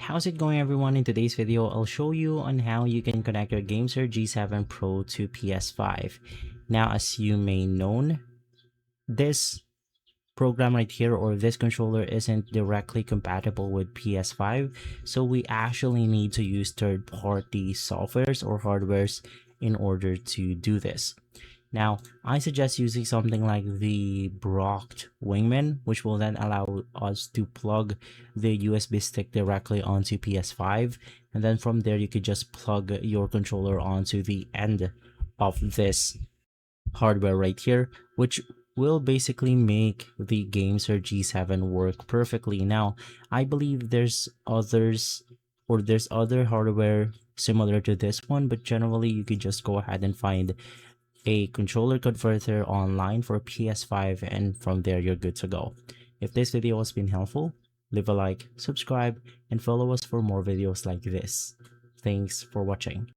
How's it going, everyone? In today's video, I'll show you on how you can connect your GameSir G7 Pro to PS5. Now, as you may know, this program right here, or this controller, isn't directly compatible with PS5, so we actually need to use third-party softwares or hardwares in order to do this. Now, I suggest using something like the Brocked Wingman, which will then allow us to plug the USB stick directly onto PS5, and then from there you could just plug your controller onto the end of this hardware right here, which will basically make the GameSir G7 work perfectly. Now, I believe there's other hardware similar to this one, but generally you could just go ahead and find a controller converter online for PS5, and from there you're good to go. If this video has been helpful, leave a like, subscribe, and follow us for more videos like this. Thanks for watching.